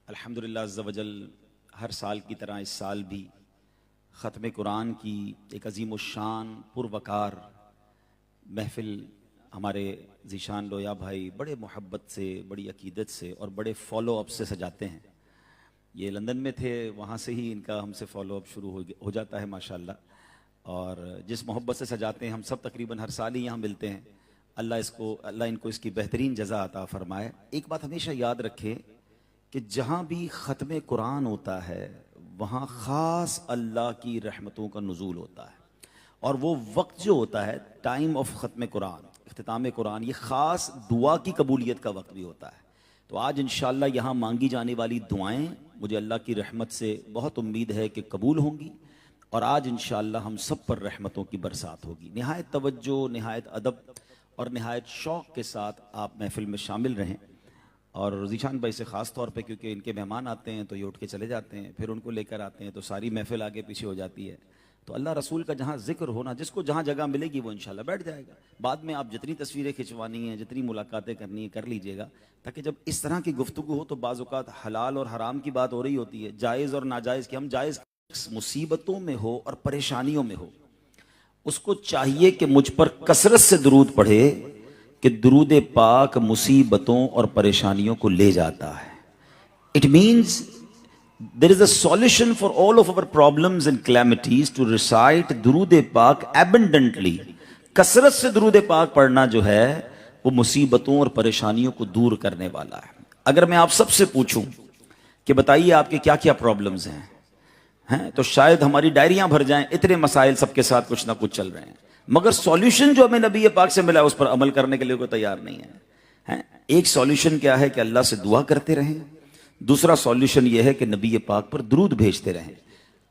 الحمدللہ عز و جل ہر سال کی طرح اس سال بھی ختم قرآن کی ایک عظیم الشان پروقار محفل ہمارے ذیشان لویا بھائی بڑے محبت سے، بڑی عقیدت سے اور بڑے فالو اپ سے سجاتے ہیں۔ یہ لندن میں تھے، وہاں سے ہی ان کا ہم سے فالو اپ شروع ہو جاتا ہے ماشاءاللہ، اور جس محبت سے سجاتے ہیں ہم سب تقریباً ہر سال ہی یہاں ملتے ہیں۔ اللہ ان کو اس کی بہترین جزا عطا فرمائے۔ ایک بات ہمیشہ یاد رکھیں کہ جہاں بھی ختم قرآن ہوتا ہے وہاں خاص اللہ کی رحمتوں کا نزول ہوتا ہے، اور وہ وقت جو ہوتا ہے ٹائم آف ختم قرآن، اختتام قرآن، یہ خاص دعا کی قبولیت کا وقت بھی ہوتا ہے۔ تو آج انشاءاللہ یہاں مانگی جانے والی دعائیں مجھے اللہ کی رحمت سے بہت امید ہے کہ قبول ہوں گی، اور آج انشاءاللہ ہم سب پر رحمتوں کی برسات ہوگی۔ نہایت توجہ، نہایت ادب اور نہایت شوق کے ساتھ آپ محفل میں شامل رہیں، اور ذیشان بھائی سے خاص طور پہ کیونکہ ان کے مہمان آتے ہیں تو یہ اٹھ کے چلے جاتے ہیں، پھر ان کو لے کر آتے ہیں تو ساری محفل آگے پیچھے ہو جاتی ہے۔ تو اللہ رسول کا جہاں ذکر ہونا، جس کو جہاں جگہ ملے گی وہ انشاءاللہ بیٹھ جائے گا۔ بعد میں آپ جتنی تصویریں کھنچوانی ہیں، جتنی ملاقاتیں کرنی ہیں کر لیجئے گا، تاکہ جب اس طرح کی گفتگو ہو تو بعض اوقات حلال اور حرام کی بات ہو رہی ہوتی ہے، جائز اور ناجائز کی۔ ہم جائز مصیبتوں میں ہو اور پریشانیوں میں ہو، اس کو چاہیے کہ مجھ پر کثرت سے درود پڑھے، کہ درود پاک مصیبتوں اور پریشانیوں کو لے جاتا ہے۔ It means there is a solution for all of our problems and calamities to recite درود پاک abundantly۔ کثرت سے درود پاک پڑھنا جو ہے وہ مصیبتوں اور پریشانیوں کو دور کرنے والا ہے۔ اگر میں آپ سب سے پوچھوں کہ بتائیے آپ کے کیا کیا پرابلمز ہیں تو شاید ہماری ڈائریاں بھر جائیں، اتنے مسائل سب کے ساتھ کچھ نہ کچھ چل رہے ہیں، مگر سولیوشن جو ہمیں نبی پاک سے ملا اس پر عمل کرنے کے لیے کوئی تیار نہیں ہے۔ ایک سولیوشن کیا ہے کہ اللہ سے دعا کرتے رہیں، دوسرا سولیوشن یہ ہے کہ نبی پاک پر درود بھیجتے رہیں۔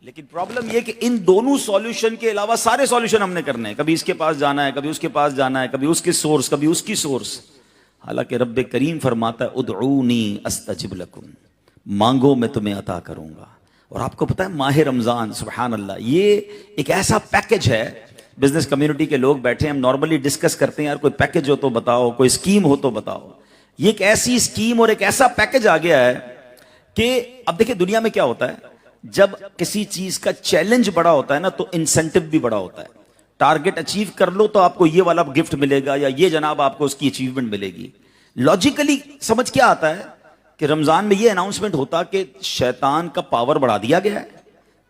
لیکن پرابلم یہ کہ ان دونوں سولیوشن کے علاوہ سارے سولیوشن ہم نے کرنے ہیں، کبھی اس کے پاس جانا ہے، کبھی اس کے پاس جانا ہے، کبھی اس کی سورس، کبھی اس کی سورس۔ حالانکہ رب کریم فرماتا ہے ادعونی استجب لکم، مانگو میں تمہیں عطا کروں گا۔ اور آپ کو پتہ ہے ماہ رمضان، سبحان اللہ، یہ ایک ایسا پیکج ہے۔ بزنس کمیونٹی کے لوگ بیٹھے ہیں، ہم نارملی ڈسکس کرتے ہیں یار کوئی پیکج ہو تو بتاؤ، کوئی اسکیم ہو تو بتاؤ۔ یہ ایک ایسی اسکیم اور ایک ایسا پیکج آ گیا ہے کہ اب دیکھیں دنیا میں کیا ہوتا ہے، جب کسی چیز کا چیلنج بڑا ہوتا ہے نا تو انسینٹو بھی بڑا ہوتا ہے۔ ٹارگٹ اچیو کر لو تو آپ کو یہ والا گفٹ ملے گا، یا یہ جناب آپ کو اس کی اچیومنٹ ملے گی۔ لاجیکلی سمجھ کیا آتا ہے کہ رمضان میں یہ اناؤنسمنٹ ہوتا کہ شیطان کا پاور بڑھا دیا گیا ہے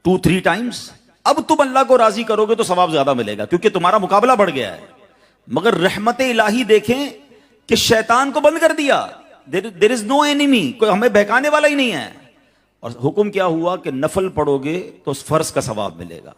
2-3 ٹائمز، اب تم اللہ کو راضی کرو گے تو ثواب زیادہ ملے گا کیونکہ تمہارا مقابلہ بڑھ گیا ہے۔ مگر رحمت الہی دیکھیں کہ شیطان کو بند کر دیا، there is no enemy، کوئی ہمیں بہکانے والا ہی نہیں ہے۔ اور حکم کیا ہوا کہ نفل پڑھو گے تو فرض کا ثواب ملے گا،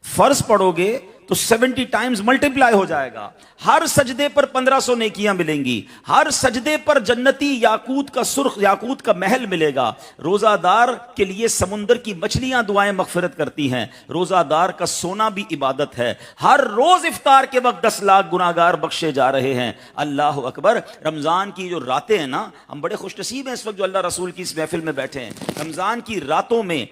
فرض پڑھو گے تو 70 ٹائمز ملٹیپلائی ہو جائے گا، ہر سجدے پر 1500 نیکیاں ملیں گی، ہر سجدے پر جنتی یاقوت کا سرخ یاقوت کا محل ملے گا۔ روزہ دار کے لیے سمندر کی مچھلیاں دعائیں مغفرت کرتی ہیں، روزہ دار کا سونا بھی عبادت ہے۔ ہر روز افطار کے وقت 10 لاکھ گناہگار بخشے جا رہے ہیں۔ اللہ اکبر۔ رمضان کی جو راتیں ہیں نا، ہم بڑے خوش نصیب ہیں اس وقت جو اللہ رسول کی اس محفل میں بیٹھے ہیں۔ رمضان کی راتوں میں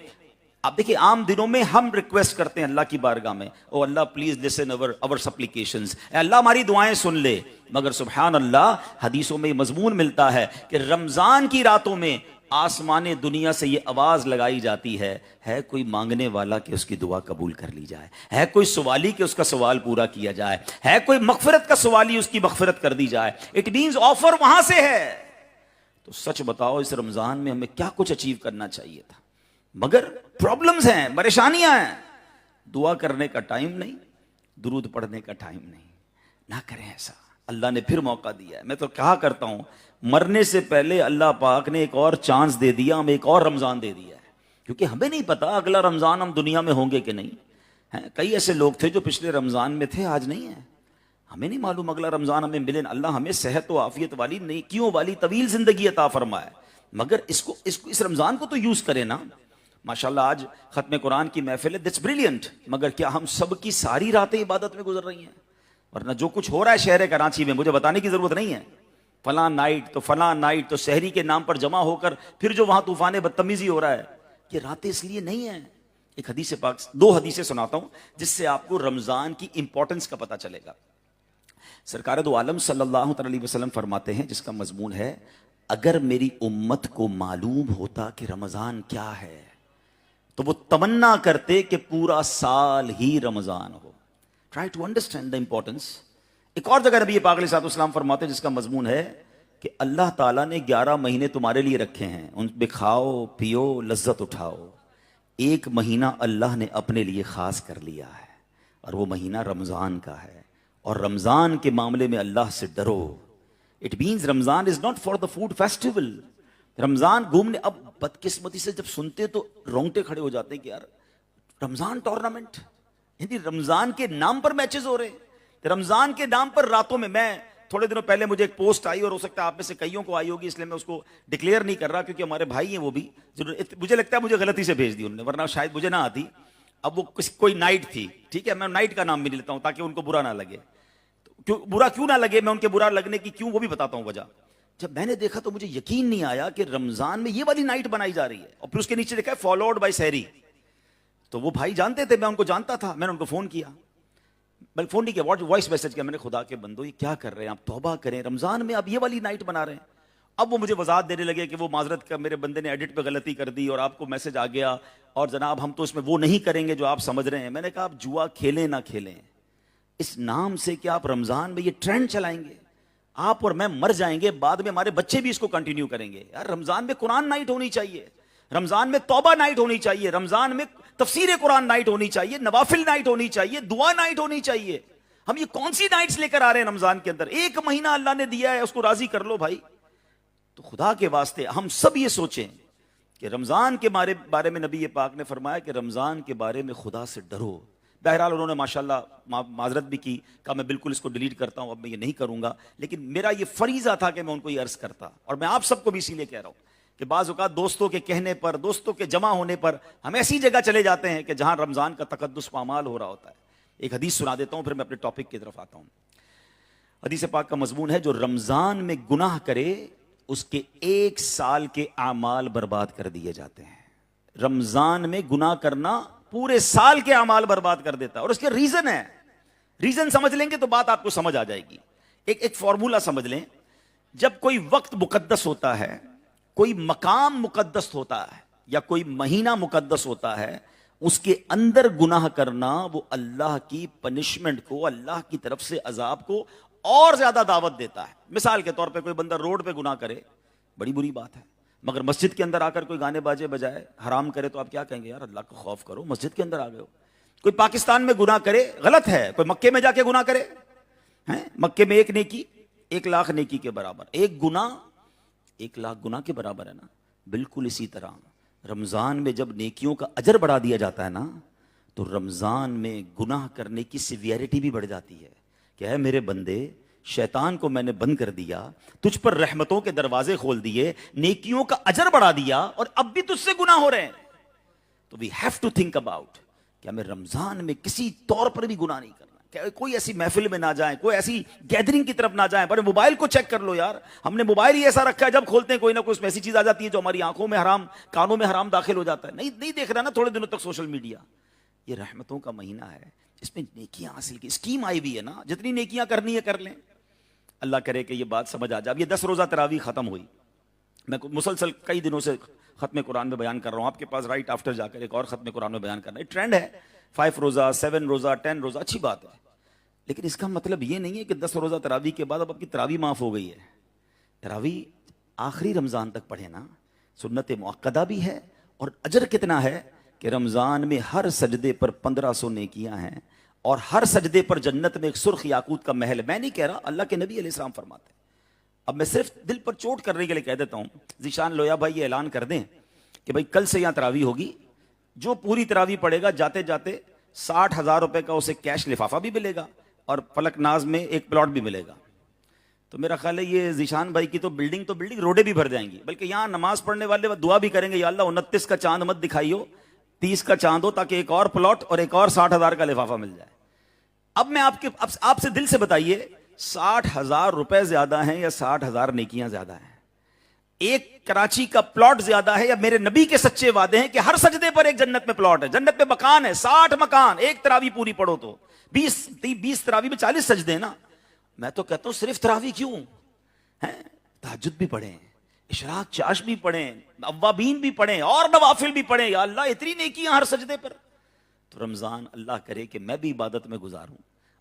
آپ دیکھیں، عام دنوں میں ہم ریکویسٹ کرتے ہیں اللہ کی بارگاہ میں، او اللہ پلیز لسن our supplications، اے اللہ ہماری دعائیں سن لے۔ مگر سبحان اللہ، حدیثوں میں یہ مضمون ملتا ہے کہ رمضان کی راتوں میں آسمان دنیا سے یہ آواز لگائی جاتی ہے کوئی مانگنے والا کہ اس کی دعا قبول کر لی جائے، ہے کوئی سوالی کہ اس کا سوال پورا کیا جائے، ہے کوئی مغفرت کا سوالی اس کی مغفرت کر دی جائے۔ اٹ مینز آفر وہاں سے ہے۔ تو سچ بتاؤ اس رمضان میں ہمیں کیا کچھ اچیو کرنا چاہیے تھا، مگر پرابلمز ہیں، پریشانیاں ہیں۔ دعا کرنے کا ٹائم نہیں، درود پڑھنے کا ٹائم نہیں۔ نہ کریں ایسا، اللہ نے پھر موقع دیا ہے۔ میں تو کہا کرتا ہوں مرنے سے پہلے اللہ پاک نے ایک اور چانس دے دیا، ہمیں ایک اور رمضان دے دیا ہے، کیونکہ ہمیں نہیں پتا اگلا رمضان ہم دنیا میں ہوں گے کہ نہیں۔ کئی ایسے لوگ تھے جو پچھلے رمضان میں تھے، آج نہیں ہیں، ہمیں نہیں معلوم اگلا رمضان ہمیں ملے۔ اللہ ہمیں صحت و عافیت والی، نیکیوں والی طویل زندگی عطا فرمائے، مگر اس رمضان کو تو یوز کریں نا۔ ماشاءاللہ آج ختم قرآن کی محفل ہے، دیٹس بریلینٹ، مگر کیا ہم سب کی ساری راتیں عبادت میں گزر رہی ہیں؟ ورنہ جو کچھ ہو رہا ہے شہر کراچی میں مجھے بتانے کی ضرورت نہیں ہے، فلاں نائٹ تو شہری کے نام پر جمع ہو کر پھر جو وہاں طوفان بدتمیزی ہو رہا ہے، یہ راتیں اس لیے نہیں ہیں۔ ایک حدیث پاک، 2 حدیثیں سناتا ہوں جس سے آپ کو رمضان کی امپورٹنس کا پتہ چلے گا۔ سرکار دو عالم صلی اللہ علیہ وسلم فرماتے ہیں، جس کا مضمون ہے اگر میری امت کو معلوم ہوتا کہ رمضان کیا ہے تو وہ تمنا کرتے کہ پورا سال ہی رمضان ہو. Try to understand the importance. ایک اور جگہ نبی پاک علیہ الصلوۃ والسلام فرماتے ہیں جس کا مضمون ہے کہ اللہ تعالیٰ نے 11 مہینے تمہارے لیے رکھے ہیں, ان پہ کھاؤ پیو لذت اٹھاؤ. ایک مہینہ اللہ نے اپنے لیے خاص کر لیا ہے اور وہ مہینہ رمضان کا ہے, اور رمضان کے معاملے میں اللہ سے ڈرو. It means Ramzan is not for the food festival. Ramzan گھومنے, اب بدقسمتی سے جب سنتے تو رونگٹے کھڑے ہو جاتے ہیں کہ یار رمضان ٹورنامنٹ, یعنی رمضان کے نام پر میچز ہو رہے ہیں, رمضان کے نام پر راتوں میں تھوڑے دنوں پہلے مجھے ایک پوسٹ آئی, اور ہو سکتا ہے آپ میں سے کئیوں کو آئی ہوگی, اس لیے میں اس کو ڈکلیئر نہیں کر رہا کیونکہ ہمارے بھائی ہیں وہ بھی, مجھے لگتا ہے مجھے غلطی سے بھیج دی انہوں نے, ورنہ شاید مجھے نہ آتی. اب وہ کوئی نائٹ تھی, ٹھیک ہے, میں نائٹ کا نام بھی نہیں لیتا ہوں تاکہ ان کو برا نہ لگے. برا کیوں نہ لگے, میں ان کے برا لگنے کی کیوں وہ بھی بتاتا ہوں وجہ. جب میں نے دیکھا تو مجھے یقین نہیں آیا کہ رمضان میں یہ والی نائٹ بنائی جا رہی ہے, اور پھر اس کے نیچے دیکھا ہے فالوڈ بائی سحری. تو وہ بھائی جانتے تھے, میں ان کو جانتا تھا, میں نے ان کو فون کیا, بلکہ فون نہیں کیا, وائس میسج کیا. میں نے خدا کے بندو یہ کیا کر رہے ہیں آپ, توبہ کریں, رمضان میں آپ یہ والی نائٹ بنا رہے ہیں. اب وہ مجھے وضاحت دینے لگے کہ وہ معذرت کا میرے بندے نے ایڈٹ پہ غلطی کر دی اور آپ کو میسج آ گیا, اور جناب ہم تو اس میں وہ نہیں کریں گے جو آپ سمجھ رہے ہیں. میں نے کہا آپ جوا کھیلیں نہ کھیلیں, اس نام سے کہ آپ رمضان میں یہ ٹرینڈ چلائیں گے, آپ اور میں مر جائیں گے, بعد میں ہمارے بچے بھی اس کو کنٹینیو کریں گے. یار رمضان میں قرآن نائٹ ہونی چاہیے, رمضان میں توبہ نائٹ ہونی چاہیے, رمضان میں تفسیر قرآن نائٹ ہونی چاہیے, نوافل نائٹ ہونی چاہیے, دعا نائٹ ہونی چاہیے. ہم یہ کون سی نائٹس لے کر آ رہے ہیں رمضان کے اندر؟ ایک مہینہ اللہ نے دیا ہے, اس کو راضی کر لو بھائی. تو خدا کے واسطے ہم سب یہ سوچیں کہ رمضان کے بارے میں نبی پاک نے فرمایا کہ رمضان کے بارے میں خدا سے ڈرو. بہرحال انہوں نے ماشاءاللہ معذرت بھی کی, کہا میں بالکل اس کو ڈیلیٹ کرتا ہوں, اب میں یہ نہیں کروں گا. لیکن میرا یہ فریضہ تھا کہ میں ان کو یہ عرض کرتا, اور میں آپ سب کو بھی اسی لیے کہہ رہا ہوں کہ بعض اوقات دوستوں کے کہنے پر, دوستوں کے جمع ہونے پر ہم ایسی جگہ چلے جاتے ہیں کہ جہاں رمضان کا تقدس پامال ہو رہا ہوتا ہے. ایک حدیث سنا دیتا ہوں, پھر میں اپنے ٹاپک کی طرف آتا ہوں. حدیث پاک کا مضمون ہے جو رمضان میں گناہ کرے اس کے 1 سال کے اعمال برباد کر دیے جاتے ہیں. رمضان میں گناہ کرنا پورے سال کے اعمال برباد کر دیتا ہے, اور اس کے ریزن ہے. ریزن سمجھ لیں گے تو بات آپ کو سمجھ آ جائے گی. ایک فارمولا سمجھ لیں, جب کوئی وقت مقدس ہوتا ہے, کوئی مقام مقدس ہوتا ہے, یا کوئی مہینہ مقدس ہوتا ہے, اس کے اندر گناہ کرنا وہ اللہ کی پنشمنٹ کو, اللہ کی طرف سے عذاب کو اور زیادہ دعوت دیتا ہے. مثال کے طور پہ کوئی بندہ روڈ پہ گناہ کرے, بڑی بری بات ہے, مگر مسجد کے اندر آ کر کوئی گانے باجے بجائے حرام کرے تو آپ کیا کہیں گے؟ یار اللہ کا خوف کرو, مسجد کے اندر آ گئے ہو. کوئی پاکستان میں گناہ کرے, غلط ہے. کوئی مکے میں جا کے گناہ کرے, مکے میں 1 نیکی 1 لاکھ نیکی کے برابر, 1 گناہ 1 لاکھ گناہ کے برابر ہے نا. بالکل اسی طرح رمضان میں جب نیکیوں کا اجر بڑھا دیا جاتا ہے نا, تو رمضان میں گناہ کرنے کی سیویریٹی بھی بڑھ جاتی ہے. کہ ہے میرے بندے, شیطان کو میں نے بند کر دیا, تجھ پر رحمتوں کے دروازے کھول دیے, نیکیوں کا اجر بڑھا دیا, اور اب بھی تجھ سے گناہ ہو رہے ہیں. تو we have to think about کہ ہمیں رمضان میں کسی طور پر بھی گناہ نہیں کرنا. کوئی ایسی محفل میں نہ جائیں, کوئی ایسی گیدرنگ کی طرف نہ جائیں. پر موبائل کو چیک کر لو یار, ہم نے موبائل ہی ایسا رکھا ہے جب کھولتے ہیں کوئی نہ کوئی اس میں ایسی چیز آ جاتی ہے جو ہماری آنکھوں میں حرام, کانوں میں حرام داخل ہو جاتا ہے. نہیں دیکھ رہا نا تھوڑے دنوں تک سوشل میڈیا. یہ رحمتوں کا مہینہ ہے, اس میں نیکیاں حاصل کی اسکیم آئی ہوئی ہے نا, جتنی نیکیاں کرنی ہے کر لیں. اللہ کرے کہ یہ بات سمجھ آ جائے. اب یہ 10 روزہ تراویح ختم ہوئی, میں مسلسل کئی دنوں سے ختم قرآن میں بیان کر رہا ہوں. آپ کے پاس رائٹ آفٹر جا کر ایک اور ختم قرآن میں بیان کرنا ہے. ٹرینڈ ہے 5 روزہ 7 روزہ 10 روزہ, اچھی بات ہے, لیکن اس کا مطلب یہ نہیں ہے کہ 10 روزہ تراویح کے بعد اب آپ کی تراویح معاف ہو گئی ہے. تراویح آخری رمضان تک پڑھے نا, سنت مؤکدہ بھی ہے, اور اجر کتنا ہے کہ رمضان میں ہر سجدے پر 1500 نیکیاں ہیں, اور ہر سجدے پر جنت میں ایک سرخ یاقوت کا محل. میں نہیں کہہ رہا, اللہ کے نبی علیہ السلام فرماتے ہیں. اب میں صرف دل پر چوٹ کرنے کے لیے کہہ دیتا ہوں, ذیشان لویا بھائی یہ اعلان کر دیں کہ بھائی کل سے یہاں تراویح ہوگی, جو پوری تراویح پڑھے گا جاتے جاتے 60,000 روپے کا اسے کیش لفافہ بھی ملے گا, اور فلک ناز میں ایک پلاٹ بھی ملے گا. تو میرا خیال ہے یہ ذیشان بھائی کی تو بلڈنگ روڈیں بھی بھر جائیں گی. بلکہ یہاں نماز پڑھنے والے دعا بھی کریں گے, یا اللہ 29 کا چاند مت دکھائیو, 30 کا چاند ہو تاکہ ایک اور پلاٹ اور ایک اور 60,000 کا لفافہ مل جائے. اب میں آپ سے دل سے بتائیے, 60,000 روپے زیادہ ہیں یا 60,000 نیکیاں زیادہ ہیں؟ ایک کراچی کا پلاٹ زیادہ ہے یا میرے نبی کے سچے وعدے ہیں کہ ہر سجدے پر ایک جنت میں پلاٹ ہے, جنت میں مکان ہے, 60 مکان, ایک تراویح پوری پڑھو تو 20 تراویح میں 40 سجدے نا. میں تو کہتا ہوں صرف تراویح کیوں, تہجد بھی پڑھیں, اشراق چاش بھی پڑھیں, اوابین بھی پڑھیں اور نوافل بھی پڑھیں. یا اللہ اتنی نیکیاں ہر سجدے پر. تو رمضان اللہ کرے کہ میں بھی عبادت میں گزاروں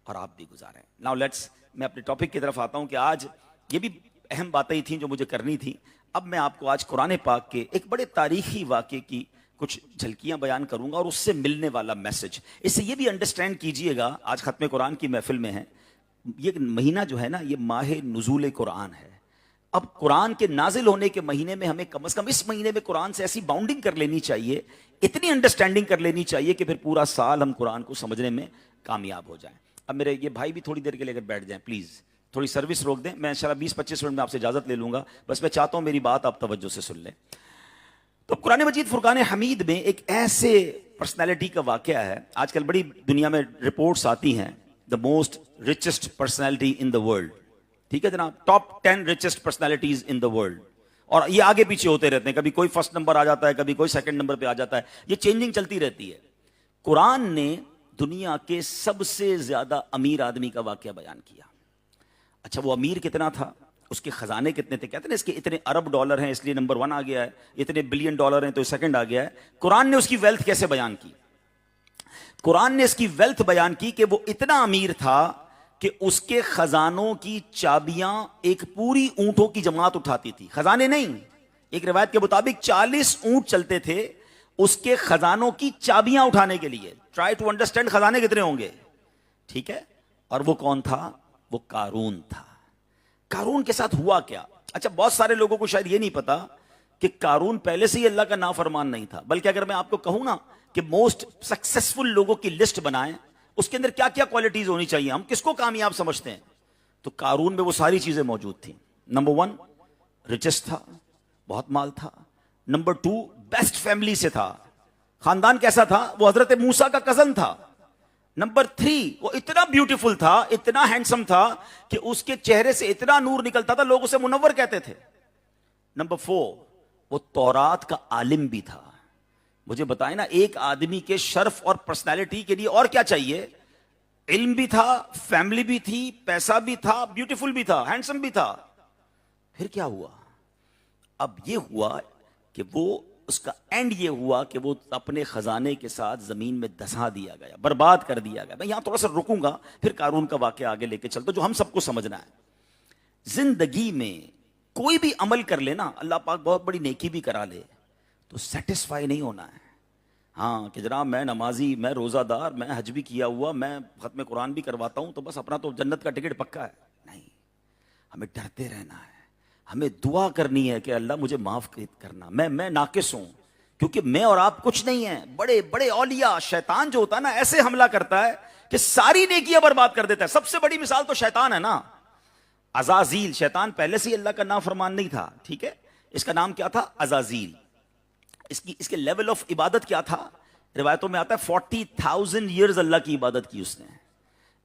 اور آپ بھی گزاریں. ناؤ لیٹس, میں اپنے ٹاپک کی طرف آتا ہوں کہ آج یہ بھی اہم باتیں تھیں جو مجھے کرنی تھی. اب میں آپ کو آج قرآن پاک کے ایک بڑے تاریخی واقعے کی کچھ جھلکیاں بیان کروں گا اور اس سے ملنے والا میسج. اس سے یہ بھی انڈرسٹینڈ کیجئے گا, آج ختم قرآن کی محفل میں ہے, یہ مہینہ جو ہے نا یہ ماہ نزول قرآن ہے. اب قرآن کے نازل ہونے کے مہینے میں ہمیں کم از کم اس مہینے میں قرآن سے ایسی باؤنڈنگ کر لینی چاہیے, اتنی انڈرسٹینڈنگ کر لینی چاہیے کہ پھر پورا سال ہم قرآن کو سمجھنے میں کامیاب ہو جائیں. اب میرے یہ بھائی بھی تھوڑی دیر کے لیے اگر بیٹھ جائیں پلیز, تھوڑی سروس روک دیں. میں انشاءاللہ 20-25 منٹ میں آپ سے اجازت لے لوں گا, بس میں چاہتا ہوں میری بات آپ توجہ سے سن لیں. تو قرآن مجید فرقان حمید میں ایک ایسے پرسنالٹی کا واقعہ ہے. آج کل بڑی دنیا میں رپورٹس آتی ہیں, the most richest personality in the world. ٹھیک ہے جناب, top 10 richest personalities in the world. اور یہ آگے پیچھے ہوتے رہتے ہیں, کبھی کوئی فرسٹ نمبر آ جاتا ہے, کبھی کوئی سیکنڈ نمبر پہ آ جاتا ہے, یہ چینجنگ چلتی رہتی ہے. قرآن نے دنیا کے سب سے زیادہ امیر آدمی کا واقعہ بیان کیا. اچھا وہ امیر کتنا تھا, اس کے خزانے کتنے تھے؟ کہتے ہیں اس کے اتنے ارب ڈالر ہیں اس لیے نمبر 1 آ گیا ہے, اتنے بلین ڈالر ہیں تو سیکنڈ آ گیا ہے. قرآن نے اس کی ویلتھ کیسے بیان کی؟ قرآن نے اس کی ویلتھ بیان کی کہ وہ اتنا امیر تھا کہ اس کے خزانوں کی چابیاں ایک پوری اونٹوں کی جماعت اٹھاتی تھی. خزانے نہیں, ایک روایت کے مطابق 40 اونٹ چلتے تھے اس کے خزانوں کی چابیاں اٹھانے کے لیے. ٹرائی ٹو انڈرسٹینڈ خزانے کتنے ہوں گے. ٹھیک ہے, اور وہ کون تھا؟ وہ قارون تھا. قارون کے ساتھ ہوا کیا؟ اچھا بہت سارے لوگوں کو شاید یہ نہیں پتا کہ قارون پہلے سے ہی اللہ کا نافرمان نہیں تھا, بلکہ اگر میں آپ کو کہوں نا کہ موسٹ سکسیسفل لوگوں کی لسٹ بنائیں, اس کے اندر کیا کیا کوالٹیز ہونی چاہیے, ہم کس کو کامیاب سمجھتے ہیں, تو قارون میں وہ ساری چیزیں موجود تھیں. نمبر 1 ریچسٹ تھا, بہت مال تھا. نمبر 2 بیسٹ فیملی سے تھا, خاندان کیسا تھا؟ وہ حضرت موسیٰ کا کزن تھا. نمبر 3 وہ اتنا بیوٹیفل تھا, اتنا ہینڈسم تھا کہ اس کے چہرے سے اتنا نور نکلتا تھا, لوگ اسے منور کہتے تھے. نمبر 4 وہ تورات کا عالم بھی تھا. مجھے بتائیں نا, ایک آدمی کے شرف اور پرسنالٹی کے لیے اور کیا چاہیے؟ علم بھی تھا, فیملی بھی تھی, پیسہ بھی تھا, بیوٹیفل بھی تھا, ہینڈسم بھی تھا. پھر کیا ہوا؟ اب یہ ہوا کہ وہ اس کا اینڈ یہ ہوا کہ وہ اپنے خزانے کے ساتھ زمین میں دھسا دیا گیا, برباد کر دیا گیا. میں یہاں تھوڑا سا رکوں گا, پھر قارون کا واقعہ آگے لے کے چلتا جو ہم سب کو سمجھنا ہے. زندگی میں کوئی بھی عمل کر لینا, اللہ پاک بہت بڑی نیکی بھی کرا لے, تو سیٹسفائی نہیں ہونا ہے. ہاں کہ جناب میں نمازی, میں روزہ دار, میں حج بھی کیا ہوا, میں ختم قرآن بھی کرواتا ہوں, تو بس اپنا تو جنت کا ٹکٹ پکا ہے. نہیں, ہمیں ڈرتے رہنا ہے, ہمیں دعا کرنی ہے کہ اللہ مجھے معاف کرنا, میں ناقص ہوں. کیونکہ میں اور آپ کچھ نہیں ہیں. بڑے بڑے اولیاء, شیطان جو ہوتا ہے نا ایسے حملہ کرتا ہے کہ ساری نیکیاں برباد کر دیتا ہے. سب سے بڑی مثال تو شیطان ہے نا, عزازیل. شیطان پہلے سے ہی اللہ کا نافرمان نہیں تھا, ٹھیک ہے, اس کا نام کیا تھا؟ عزازیل. اس کے لیول آف عبادت کیا تھا؟ روایتوں میں آتا ہے 40,000 ایئرز اللہ کی عبادت کی اس نے.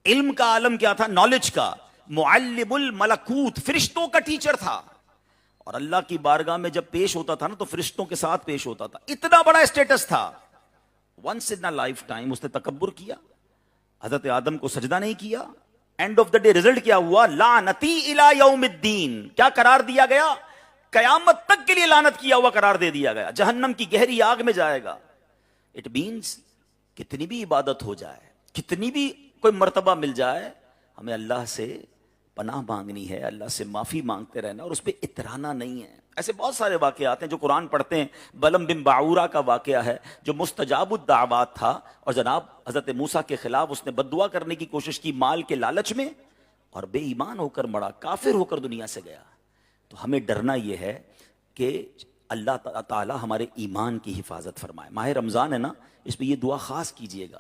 علم کا عالم کیا تھا؟ نالج کا. معلم الملکوت, فرشتوں کا ٹیچر تھا. اور اللہ کی بارگاہ میں جب پیش ہوتا تھا نا تو فرشتوں کے ساتھ پیش ہوتا تھا. اتنا بڑا اسٹیٹس تھا. ونس ان لائف ٹائم اس نے تکبر کیا, حضرت آدم کو سجدہ نہیں کیا. And of the day result کیا ہوا؟ لعنتی الی یوم الدین. کیا قرار دیا گیا؟ قیامت تک کے لیے لعنت کیا ہوا قرار دے دیا گیا, جہنم کی گہری آگ میں جائے گا. اٹ مینس کتنی بھی عبادت ہو جائے, کتنی بھی کوئی مرتبہ مل جائے, ہمیں اللہ سے پناہ مانگنی ہے, اللہ سے معافی مانگتے رہنا, اور اس پہ اترانا نہیں ہے. ایسے بہت سارے واقعات ہیں جو قرآن پڑھتے ہیں. بلم بن باعورہ کا واقعہ ہے جو مستجاب الدعوات تھا, اور جناب حضرت موسیٰ کے خلاف اس نے بد دعا کرنے کی کوشش کی مال کے لالچ میں, اور بے ایمان ہو کر مڑا, کافر ہو کر دنیا سے گیا. تو ہمیں ڈرنا یہ ہے کہ اللہ تعالیٰ ہمارے ایمان کی حفاظت فرمائے. ماہ رمضان ہے نا, اس میں یہ دعا خاص کیجئے گا.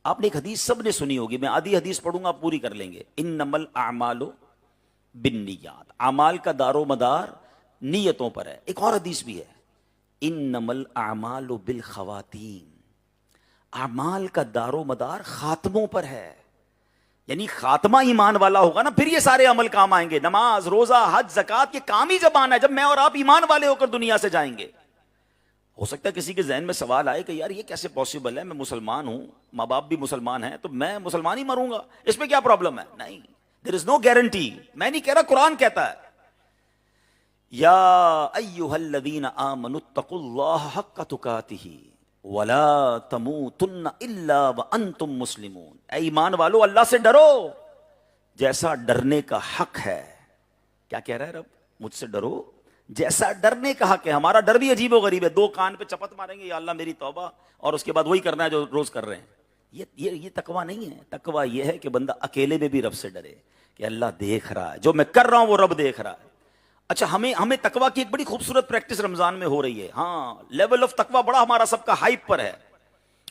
آپ نے ایک حدیث سب نے سنی ہوگی, میں آدھی حدیث پڑھوں گا, آپ پوری کر لیں گے. انما الاعمال بالنیات, اعمال کا دار و مدار نیتوں پر ہے. ایک اور حدیث بھی ہے, انما الاعمال بالخواتیم, اعمال کا دار و مدار خاتموں پر ہے. یعنی خاتمہ ایمان والا ہوگا نا, پھر یہ سارے عمل کام آئیں گے. نماز, روزہ, حج, زکوٰۃ, یہ کام ہی جب آنا ہے جب میں اور آپ ایمان والے ہو کر دنیا سے جائیں گے. ہو سکتا ہے کسی کے ذہن میں سوال آئے کہ یار یہ کیسے پاسبل ہے, میں مسلمان ہوں, ماں باپ بھی مسلمان ہیں, تو میں مسلمان ہی مروں گا, اس میں کیا پرابلم ہے؟ نہیں, دیر از نو گارنٹی. میں نہیں کہہ رہا, قرآن کہتا ہے. یا ایھا الذین آمنوا اتقوا اللہ حق تقاتہ ولا تموتن الا وانتم مسلمون، اے ایمان والو اللہ سے ڈرو جیسا ڈرنے کا حق ہے۔ کیا کہہ رہا ہے رب؟ مجھ سے ڈرو جیسا ڈرنے کا حق ہے۔ ہمارا ڈر بھی عجیب و غریب ہے، دو کان پہ چپت ماریں گے یا اللہ میری توبہ، اور اس کے بعد وہی کرنا ہے جو روز کر رہے ہیں۔ یہ تقویٰ نہیں ہے۔ تقویٰ یہ ہے کہ بندہ اکیلے میں بھی رب سے ڈرے کہ اللہ دیکھ رہا ہے، جو میں کر رہا ہوں وہ رب دیکھ رہا ہے۔ اچھا، ہمیں تقویٰ کی ایک بڑی خوبصورت پریکٹس رمضان میں ہو رہی ہے۔ ہاں، لیول آف تقویٰ بڑا ہمارا سب کا ہائپ پر ہے،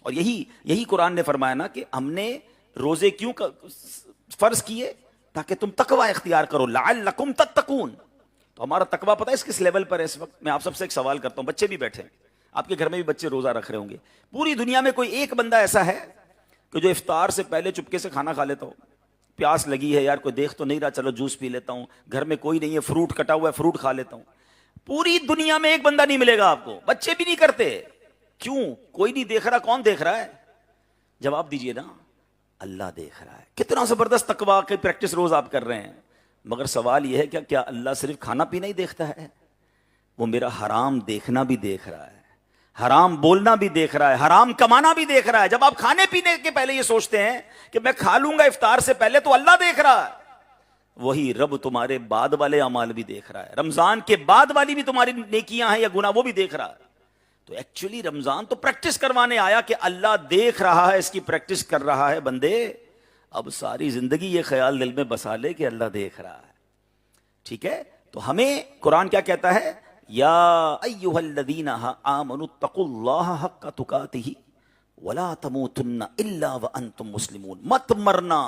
اور یہی قرآن نے فرمایا نا کہ ہم نے روزے کیوں فرض کیے؟ تاکہ تم تقویٰ اختیار کرو، لعلکم تتقون۔ تو ہمارا تقویٰ پتہ ہے اس کس لیول پر ہے اس وقت؟ میں آپ سب سے ایک سوال کرتا ہوں، بچے بھی بیٹھے ہیں، آپ کے گھر میں بھی بچے روزہ رکھ رہے ہوں گے، پوری دنیا میں کوئی ایک بندہ ایسا ہے کہ جو افطار سے پہلے چپکے سے کھانا کھا لیتا ہو؟ پیاس لگی ہے یار، کوئی دیکھ تو نہیں رہا، چلو جوس پی لیتا ہوں، گھر میں کوئی نہیں ہے، فروٹ کٹا ہوا ہے، فروٹ کھا لیتا ہوں۔ پوری دنیا میں ایک بندہ نہیں ملے گا آپ کو، بچے بھی نہیں کرتے۔ کیوں؟ کوئی نہیں دیکھ رہا۔ کون دیکھ رہا ہے؟ جواب دیجئے نا، اللہ دیکھ رہا ہے۔ کتنا زبردست تقویٰ کی پریکٹس روز آپ کر رہے ہیں، مگر سوال یہ ہے کہ کیا اللہ صرف کھانا پینا ہی دیکھتا ہے؟ وہ میرا حرام دیکھنا بھی دیکھ رہا ہے، حرام بولنا بھی دیکھ رہا ہے، حرام کمانا بھی دیکھ رہا ہے۔ جب آپ کھانے پینے کے پہلے یہ سوچتے ہیں کہ میں کھا لوں گا افطار سے پہلے، تو اللہ دیکھ رہا ہے۔ وہی رب تمہارے بعد والے اعمال بھی دیکھ رہا ہے، رمضان کے بعد والی بھی تمہاری نیکیاں ہیں یا گناہ، وہ بھی دیکھ رہا ہے۔ تو ایکچولی رمضان تو پریکٹس کروانے آیا کہ اللہ دیکھ رہا ہے، اس کی پریکٹس کر رہا ہے بندے۔ اب ساری زندگی یہ خیال دل میں بسا لے کہ اللہ دیکھ رہا ہے، ٹھیک ہے؟ تو ہمیں قرآن کیا کہتا ہے؟ یا ایھا الذین آمنوا اتقوا اللہ حق تقاتہ ولا تموتن الا وانتم مسلمون۔ مت مرنا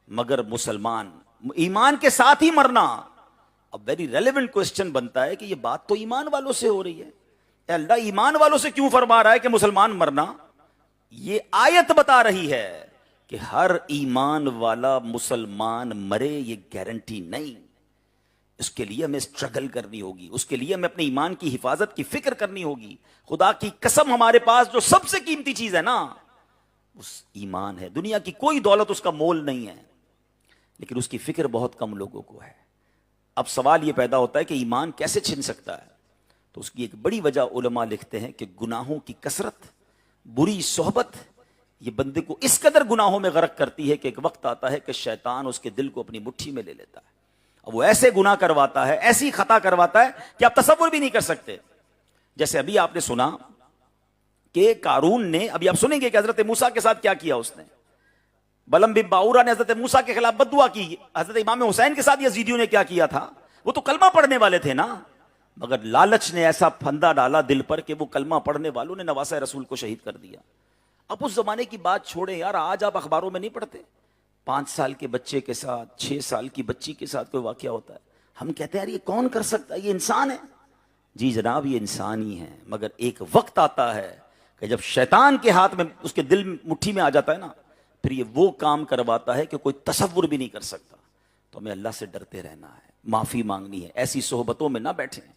مگر مسلمان، ایمان کے ساتھ ہی مرنا۔ اب ویری ریلیونٹ کوسچن بنتا ہے کہ یہ بات تو ایمان والوں سے ہو رہی ہے، اے اللہ ایمان والوں سے کیوں فرما رہا ہے کہ مسلمان مرنا؟ یہ آیت بتا رہی ہے کہ ہر ایمان والا مسلمان مرے یہ گارنٹی نہیں، اس کے لیے ہمیں اسٹرگل کرنی ہوگی، اس کے لیے ہمیں اپنے ایمان کی حفاظت کی فکر کرنی ہوگی۔ خدا کی قسم ہمارے پاس جو سب سے قیمتی چیز ہے نا، اس ایمان ہے۔ دنیا کی کوئی دولت اس کا مول نہیں ہے، لیکن اس کی فکر بہت کم لوگوں کو ہے۔ اب سوال یہ پیدا ہوتا ہے کہ ایمان کیسے چھن سکتا ہے؟ تو اس کی ایک بڑی وجہ علماء لکھتے ہیں کہ گناہوں کی کثرت، بری صحبت، یہ بندے کو اس قدر گناہوں میں غرق کرتی ہے کہ ایک وقت آتا ہے کہ شیطان اس کے دل کو اپنی مٹھی میں لے لیتا ہے، اور وہ ایسے گناہ کرواتا ہے، ایسی خطا کرواتا ہے کہ آپ تصور بھی نہیں کر سکتے۔ جیسے ابھی آپ نے سنا کہ قارون نے، ابھی آپ سنیں گے کہ حضرت موسیٰ کے ساتھ کیا کیا اس نے۔ بلم بن باورا نے حضرت موسیٰ کے خلاف بد دعا کی۔ حضرت امام حسین کے ساتھ یزیدیوں نے کیا کیا تھا؟ وہ تو کلمہ پڑھنے والے تھے نا، مگر لالچ نے ایسا پھندا ڈالا دل پر کہ وہ کلمہ پڑھنے والوں نے نواسہ رسول کو شہید کر دیا۔ اب اس زمانے کی بات چھوڑیں یار، آج آپ اخباروں میں نہیں پڑھتے 5 سال کے بچے کے ساتھ، 6 سال کی بچی کے ساتھ کوئی واقعہ ہوتا ہے، ہم کہتے ہیں یار یہ کون کر سکتا ہے، یہ انسان ہے۔ جی جناب، یہ انسان ہی ہے، مگر ایک وقت آتا ہے کہ جب شیطان کے ہاتھ میں، اس کے دل مٹھی میں آ جاتا ہے نا، پھر یہ وہ کام کرواتا ہے کہ کوئی تصور بھی نہیں کر سکتا۔ تو ہمیں اللہ سے ڈرتے رہنا ہے، معافی مانگنی ہے، ایسی صحبتوں میں نہ بیٹھیں۔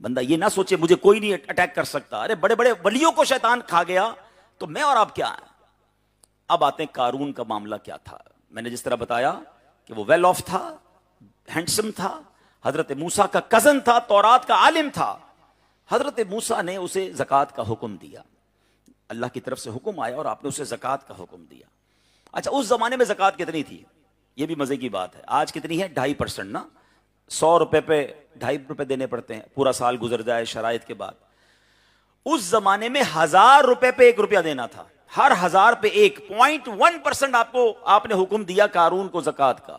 بندہ یہ نہ سوچے مجھے کوئی نہیں اٹیک کر سکتا، ارے بڑے بڑے ولیوں کو شیطان کھا گیا تو میں اور آپ کیا ہیں؟ اب آتے ہیں قارون کا معاملہ کیا تھا۔ میں نے جس طرح بتایا کہ وہ ویل آف تھا، ہینڈسم تھا، حضرت موسیٰ کا کزن تھا، تورات کا عالم تھا۔ حضرت موسیٰ نے اسے زکوٰۃ کا حکم دیا، اللہ کی طرف سے حکم آیا اور آپ نے اسے زکوٰۃ کا حکم دیا۔ اچھا، اس زمانے میں زکوٰۃ کتنی تھی؟ یہ بھی مزے کی بات ہے۔ آج کتنی ہے؟ 2.5% نا، 100 روپے پہ 2.5 روپے دینے پڑتے ہیں، پورا سال گزر جائے شرائط کے بعد۔ اس زمانے میں 1000 روپے پہ 1 روپیہ دینا تھا، ہر 1000 پہ 1.1% آپ نے حکم دیا قارون کو زکوٰۃ کا،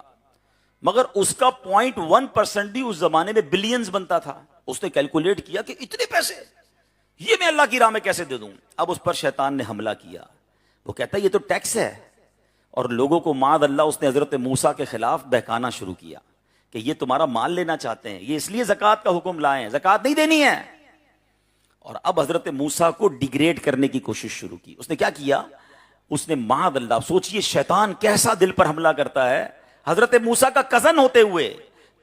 مگر اس کا 0.1% بھی اس زمانے میں بلینز بنتا تھا۔ اس نے کیلکولیٹ کیا کہ اتنے پیسے یہ میں اللہ کی راہ میں کیسے دے دوں؟ اب اس پر شیطان نے حملہ کیا، وہ کہتا ہے یہ تو ٹیکس ہے، اور لوگوں کو معاذ اللہ اس نے حضرت موسیٰ کے خلاف بہکانا شروع کیا کہ یہ تمہارا مال لینا چاہتے ہیں، یہ اس لیے زکوٰۃ کا حکم لائے ہیں، زکوٰۃ نہیں دینی ہے۔ اور اب حضرت موسیٰ کو ڈیگریڈ کرنے کی کوشش شروع کی۔ اس نے کیا کیا؟ اس نے معاذ اللہ، سوچئے شیطان کیسا دل پر حملہ کرتا ہے، حضرت موسیٰ کا کزن ہوتے ہوئے،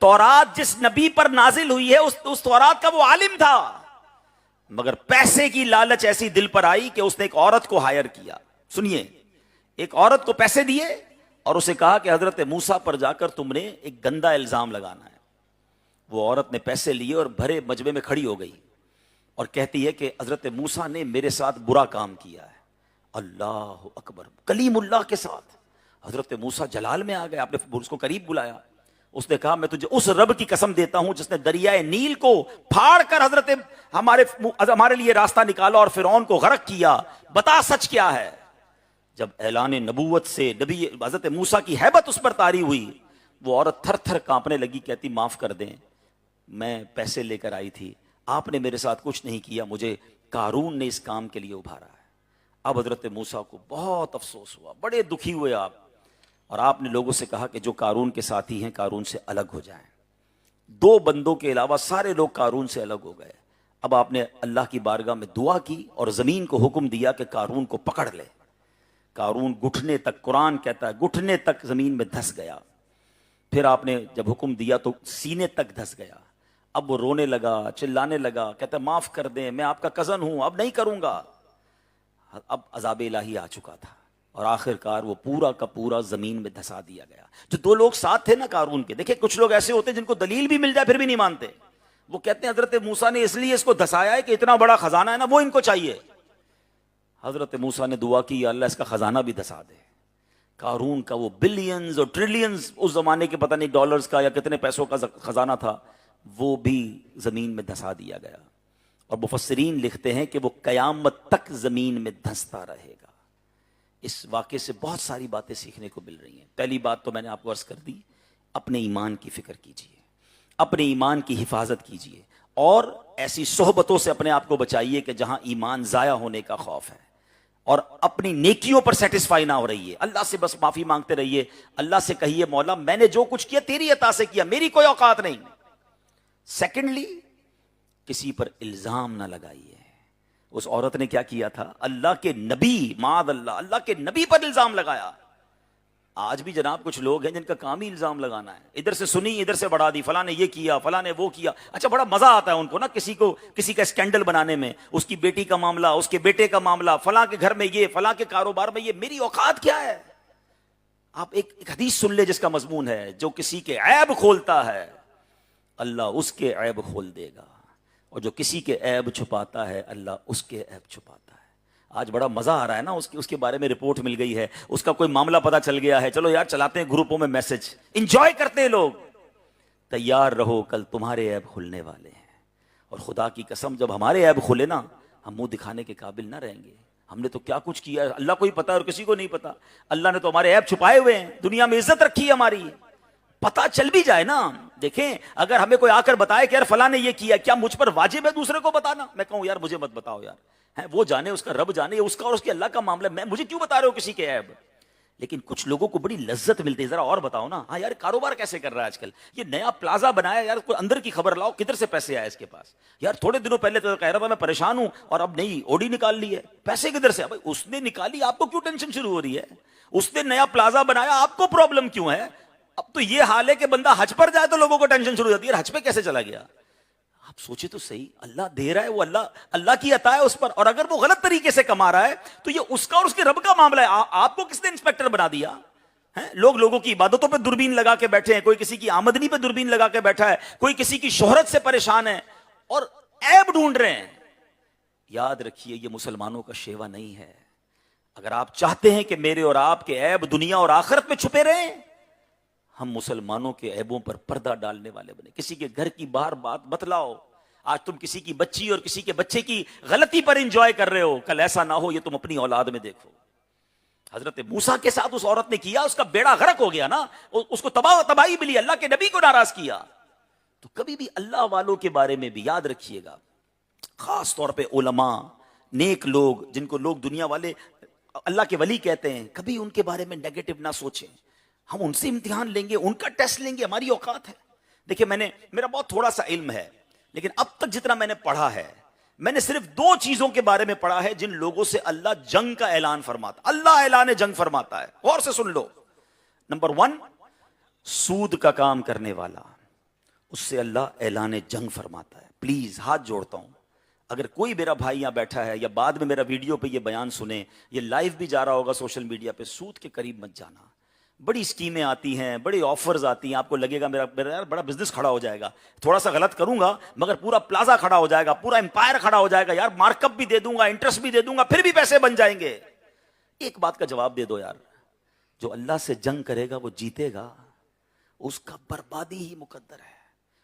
تورات جس نبی پر نازل ہوئی ہے اس تورات کا وہ عالم تھا، مگر پیسے کی لالچ ایسی دل پر آئی کہ اس نے ایک عورت کو ہائر کیا۔ سنیے، ایک عورت کو پیسے دیے اور اسے کہا کہ حضرت موسیٰ پر جا کر تم نے ایک گندا الزام لگانا ہے۔ وہ عورت نے پیسے لیے اور بھرے مجمع میں کھڑی ہو گئی اور کہتی ہے کہ حضرت موسیٰ نے میرے ساتھ برا کام کیا ہے. اللہ اکبر, کلیم اللہ کے ساتھ. حضرت موسیٰ جلال میں آ گئے, آپ نے اس کو قریب بلایا. اس نے کہا میں تجھے اس رب کی قسم دیتا ہوں جس نے دریائے نیل کو پھاڑ کر حضرت ہمارے لیے راستہ نکالا اور فرعون کو غرق کیا, بتا سچ کیا ہے. جب اعلان نبوت سے نبی حضرت موسیٰ کی ہیبت اس پر طاری ہوئی, وہ عورت تھر تھر کانپنے لگی, کہتی معاف کر دیں, میں پیسے لے کر آئی تھی, آپ نے میرے ساتھ کچھ نہیں کیا, مجھے قارون نے اس کام کے لیے ابھارا ہے. اب حضرت موسیٰ کو بہت افسوس ہوا, بڑے دکھی ہوئے آپ, اور آپ نے لوگوں سے کہا کہ جو قارون کے ساتھی ہیں قارون سے الگ ہو جائیں. 2 بندوں کے علاوہ سارے لوگ قارون سے الگ ہو گئے. اب آپ نے اللہ کی بارگاہ میں دعا کی اور زمین کو حکم دیا کہ قارون کو پکڑ لے. قارون گھٹنے تک, قرآن کہتا ہے گھٹنے تک زمین میں دھس گیا. پھر آپ نے جب حکم دیا تو سینے تک دھس گیا. اب وہ رونے لگا, چلانے لگا, کہتا ہے معاف کر دیں, میں آپ کا کزن ہوں, اب نہیں کروں گا. اب عذاب الہی آ چکا تھا اور آخر کار وہ پورا کا پورا زمین میں دھسا دیا گیا. جو 2 لوگ ساتھ تھے نا قارون کے, دیکھیں کچھ لوگ ایسے ہوتے ہیں جن کو دلیل بھی مل جائے پھر بھی نہیں مانتے. وہ کہتے ہیں حضرت موسیٰ نے اس لیے اس کو دھسایا ہے کہ اتنا بڑا خزانہ ہے نا وہ ان کو چاہیے. حضرت موسیٰ نے دعا کی, یا اللہ اس کا خزانہ بھی دھسا دے. قارون کا وہ بلینز اور ٹریلینز اس زمانے کے پتہ نہیں ڈالرز کا یا کتنے پیسوں کا خزانہ تھا, وہ بھی زمین میں دھسا دیا گیا. اور مفسرین لکھتے ہیں کہ وہ قیامت تک زمین میں دھستا رہے گا. اس واقعے سے بہت ساری باتیں سیکھنے کو مل رہی ہیں. پہلی بات تو میں نے آپ کو عرض کر دی, اپنے ایمان کی فکر کیجئے, اپنے ایمان کی حفاظت کیجئے, اور ایسی صحبتوں سے اپنے آپ کو بچائیے کہ جہاں ایمان ضائع ہونے کا خوف ہے, اور اپنی نیکیوں پر سیٹسفائی نہ ہو رہیے. اللہ سے بس معافی مانگتے رہیے. اللہ سے کہیے مولا میں نے جو کچھ کیا تیری عطا سے کیا, میری کوئی اوقات نہیں. سیکنڈلی, کسی پر الزام نہ لگائیے. اس عورت نے کیا کیا تھا, اللہ کے نبی, معاذ اللہ, اللہ کے نبی پر الزام لگایا. آج بھی جناب کچھ لوگ ہیں جن کا کام ہی الزام لگانا ہے. ادھر سے سنی ادھر سے بڑھا دی, فلاں نے یہ کیا, فلاں نے وہ کیا. اچھا بڑا مزہ آتا ہے ان کو نا کسی کا اسکینڈل بنانے میں, اس کی بیٹی کا معاملہ, اس کے بیٹے کا معاملہ, فلاں کے گھر میں یہ, فلاں کے کاروبار میں یہ. میری اوقات کیا ہے؟ آپ ایک حدیث سن لے جس کا مضمون ہے, جو کسی کے عیب کھولتا ہے اللہ اس کے عیب کھول دے گا, اور جو کسی کے عیب چھپاتا ہے اللہ اس کے عیب چھپاتا ہے. آج بڑا مزہ آ رہا ہے نا, اس کے بارے میں رپورٹ مل گئی ہے, اس کا کوئی معاملہ پتہ چل گیا ہے, چلو یار چلاتے ہیں گروپوں میں میسج, انجوائے کرتے ہیں لوگ. تیار رہو کل تمہارے عیب کھلنے والے ہیں, اور خدا کی قسم جب ہمارے عیب کھلے نا ہم منہ دکھانے کے قابل نہ رہیں گے. ہم نے تو کیا کچھ کیا ہے اللہ کو ہی پتا ہے اور کسی کو نہیں پتا. اللہ نے تو ہمارے عیب چھپائے ہوئے ہیں, دنیا میں عزت رکھی ہے ہماری, پتا چل بھی جائے نا. دیکھیں اگر ہمیں کوئی آ کر بتائے کہ یار فلاں نے یہ کیا, کیا مجھ پر واجب ہے دوسرے کو بتانا؟ میں کہوں یار مجھے مت بتاؤ یار, وہ جانے, اس کا رب جانے, اس کا اور اس کے اللہ کا معاملہ, میں مجھے کیوں بتا رہے ہو کسی کے عیب؟ لیکن کچھ لوگوں کو بڑی لذت ملتی ہے, ذرا اور بتاؤ نا, ہاں یار کاروبار کیسے کر رہا ہے آج کل, یہ نیا پلازا بنایا یار, کوئی اندر کی خبر لاؤ, کدھر سے پیسے آئے اس کے پاس, یار تھوڑے دنوں پہلے تو کہہ رہا تھا میں پریشان ہوں اور اب نئی اوڈی نکال لی ہے, پیسے کدھر سے؟ بھائی اس نے نکالی, آپ کو کیوں ٹینشن شروع ہو رہی ہے؟ اس نے نیا پلازا بنایا, آپ کو پرابلم کیوں ہے؟ اب تو یہ حال ہے کہ بندہ حج پر جائے تو لوگوں کو ٹینشن شروع ہو جاتی ہے, حج پہ کیسے چلا گیا؟ آپ سوچے تو صحیح, اللہ دے رہا ہے, وہ اللہ کی عطا ہے اس پر, اور اگر وہ غلط طریقے سے کما رہا ہے تو یہ اس کا اور اس کے رب کا معاملہ ہے. آپ کو کس نے انسپیکٹر بنا دیا ہے؟ لوگوں کی عبادتوں پہ دوربین لگا کے بیٹھے ہیں, کوئی کسی کی آمدنی پہ دوربین لگا کے بیٹھا ہے, کوئی کسی کی شہرت سے پریشان ہے اور عیب ڈھونڈ رہے ہیں. یاد رکھیے یہ مسلمانوں کا شیوا نہیں ہے. اگر آپ چاہتے ہیں کہ میرے اور آپ کے عیب دنیا اور آخرت میں چھپے رہیں, ہم مسلمانوں کے عیبوں پر پردہ ڈالنے والے بنے. کسی کے گھر کی باہر بات بتلاؤ. آج تم کسی کی بچی اور کسی کے بچے کی غلطی پر انجوائے کر رہے ہو, کل ایسا نہ ہو یہ تم اپنی اولاد میں دیکھو. حضرت موسیٰ کے ساتھ اس عورت نے کیا, اس کا بیڑا غرق ہو گیا نا, اس کو تباہی ملی, اللہ کے نبی کو ناراض کیا. تو کبھی بھی اللہ والوں کے بارے میں بھی یاد رکھیے گا, خاص طور پہ علماء, نیک لوگ, جن کو لوگ دنیا والے اللہ کے ولی کہتے ہیں, کبھی ان کے بارے میں نیگیٹو نہ سوچیں. ہم ان سے امتحان لیں گے, ان کا ٹیسٹ لیں گے, ہماری اوقات ہے. دیکھیں میرا بہت تھوڑا سا علم ہے, لیکن اب تک جتنا میں نے پڑھا ہے, میں نے صرف 2 چیزوں کے بارے میں پڑھا ہے جن لوگوں سے اللہ جنگ کا اعلان فرماتا, اللہ اعلان جنگ فرماتا ہے. غور سے سن لو. نمبر 1, سود کا کام کرنے والا, اس سے اللہ اعلان جنگ فرماتا ہے. پلیز ہاتھ جوڑتا ہوں, اگر کوئی میرا بھائی یہاں بیٹھا ہے یا بعد میں میرا ویڈیو پہ یہ بیان سنے, یہ لائیو بھی جا رہا ہوگا سوشل میڈیا پہ, سود کے قریب مت جانا. بڑی اسکیمیں آتی ہیں, بڑی آفرز آتی ہیں, آپ کو لگے گا میرا یار بڑا بزنس کھڑا ہو جائے گا, تھوڑا سا غلط کروں گا مگر پورا پلازا کھڑا ہو جائے گا, پورا امپائر کھڑا ہو جائے گا, یار مارک اپ بھی دے دوں گا, انٹرسٹ بھی دے دوں گا, پھر بھی پیسے بن جائیں گے. ایک بات کا جواب دے دو یار, جو اللہ سے جنگ کرے گا وہ جیتے گا, اس کا بربادی ہی مقدر ہے.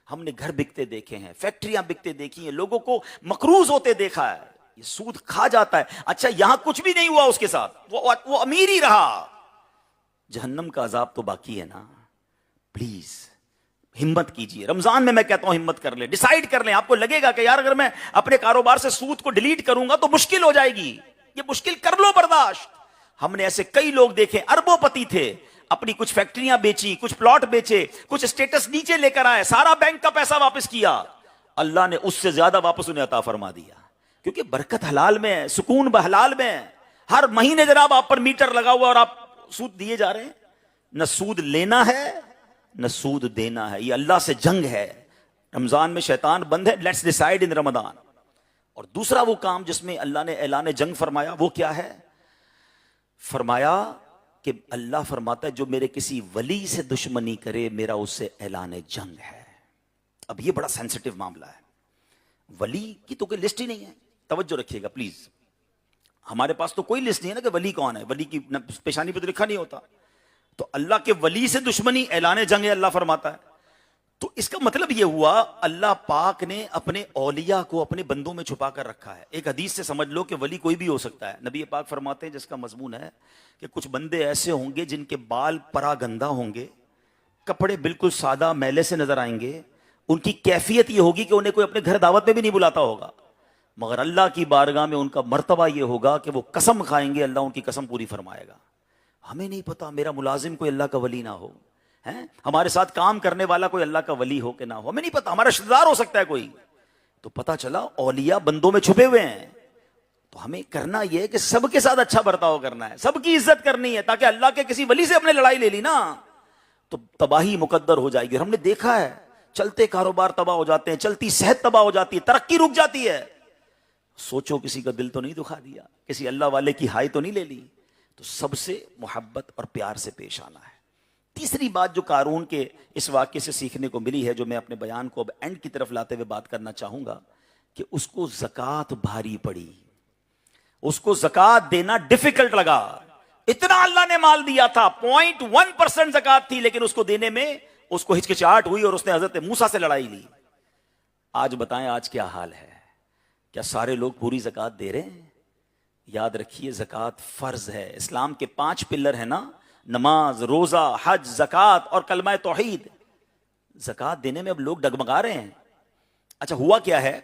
ہم نے گھر بکتے دیکھے ہیں, فیکٹریاں بکتے دیکھی ہیں, لوگوں کو مقروض ہوتے دیکھا ہے, یہ سود کھا جاتا ہے. اچھا یہاں کچھ بھی نہیں ہوا اس کے ساتھ, وہ امیر ہی رہا, جہنم کا عذاب تو باقی ہے نا. پلیز ہمت کیجئے, رمضان میں کہتا ہوں ہمت کر لیں, ڈیسائیڈ کر لیں. آپ کو لگے گا کہ یار اگر میں اپنے کاروبار سے سود کو ڈیلیٹ کروں گا تو مشکل ہو جائے گی, یہ مشکل کر لو برداشت. ہم نے ایسے کئی لوگ دیکھے, اربوں پتی تھے, اپنی کچھ فیکٹریاں بیچی, کچھ پلاٹ بیچے, کچھ اسٹیٹس نیچے لے کر آئے, سارا بینک کا پیسہ واپس کیا, اللہ نے اس سے زیادہ واپس انہیں عطا فرما دیا. کیونکہ برکت حلال میں ہے, سکون بحلال میں ہے. ہر مہینے جناب آپ پر میٹر لگا ہوا اور آپ سود دیے جا رہے ہیں. نہ سود لینا ہے نہ سود دینا ہے, یہ اللہ سے جنگ ہے. رمضان میں شیطان بند ہے, لیٹس ڈیسائیڈ ان رمضان. اور دوسرا وہ کام جس میں اللہ نے اعلان جنگ فرمایا, وہ کیا ہے؟ فرمایا کہ اللہ فرماتا ہے جو میرے کسی ولی سے دشمنی کرے میرا اس سے اعلان جنگ ہے. اب یہ بڑا سینسٹیو معاملہ ہے, ولی کی تو کوئی لسٹ ہی نہیں ہے. توجہ رکھیے گا پلیز, ہمارے پاس تو کوئی لسٹ نہیں ہے نا کہ ولی کون ہے, ولی کی پیشانی پہ تو لکھا نہیں ہوتا. تو اللہ کے ولی سے دشمنی اعلان جنگ ہے, اللہ فرماتا ہے. تو اس کا مطلب یہ ہوا اللہ پاک نے اپنے اولیاء کو اپنے بندوں میں چھپا کر رکھا ہے. ایک حدیث سے سمجھ لو کہ ولی کوئی بھی ہو سکتا ہے. نبی پاک فرماتے ہیں جس کا مضمون ہے کہ کچھ بندے ایسے ہوں گے جن کے بال پرا گندہ ہوں گے, کپڑے بالکل سادہ میلے سے نظر آئیں گے, ان کی کیفیت یہ ہوگی کہ انہیں کوئی اپنے گھر دعوت میں بھی نہیں بلاتا ہوگا, مگر اللہ کی بارگاہ میں ان کا مرتبہ یہ ہوگا کہ وہ قسم کھائیں گے, اللہ ان کی قسم پوری فرمائے گا. ہمیں نہیں پتا میرا ملازم کوئی اللہ کا ولی نہ ہو, ہمارے ساتھ کام کرنے والا کوئی اللہ کا ولی ہو کہ نہ ہو, ہمیں نہیں پتا, ہمارا رشتہ دار ہو سکتا ہے کوئی. تو پتا چلا اولیاء بندوں میں چھپے ہوئے ہیں. تو ہمیں کرنا یہ ہے کہ سب کے ساتھ اچھا برتاؤ کرنا ہے, سب کی عزت کرنی ہے, تاکہ اللہ کے کسی ولی سے اپنے لڑائی لے لی نا تو تباہی مقدر ہو جائے گی. اور ہم نے دیکھا ہے چلتے کاروبار تباہ ہو جاتے ہیں, چلتی صحت تباہ ہو جاتی ہے, ترقی رک جاتی ہے. سوچو کسی کا دل تو نہیں دکھا دیا, کسی اللہ والے کی ہائی تو نہیں لے لی. تو سب سے محبت اور پیار سے پیش آنا ہے. تیسری بات جو قارون کے اس واقعے سے سیکھنے کو ملی ہے, جو میں اپنے بیان کو اب اینڈ کی طرف لاتے ہوئے بات کرنا چاہوں گا, کہ اس کو زکوٰۃ بھاری پڑی, اس کو زکوٰۃ دینا ڈیفیکلٹ لگا. اتنا اللہ نے مال دیا تھا, 0.1% زکوٰۃ تھی, لیکن اس کو دینے میں اس کو ہچکچاہٹ ہوئی اور اس نے حضرت موسیٰ سے لڑائی لی. آج بتائیں آج کیا حال ہے؟ کیا سارے لوگ پوری زکوٰۃ دے رہے ہیں؟ یاد رکھیے زکوٰۃ فرض ہے. اسلام کے 5 پلر ہیں نا, نماز, روزہ, حج, زکوٰۃ اور کلمہ توحید. زکوٰۃ دینے میں اب لوگ ڈگمگا رہے ہیں. اچھا ہوا کیا ہے,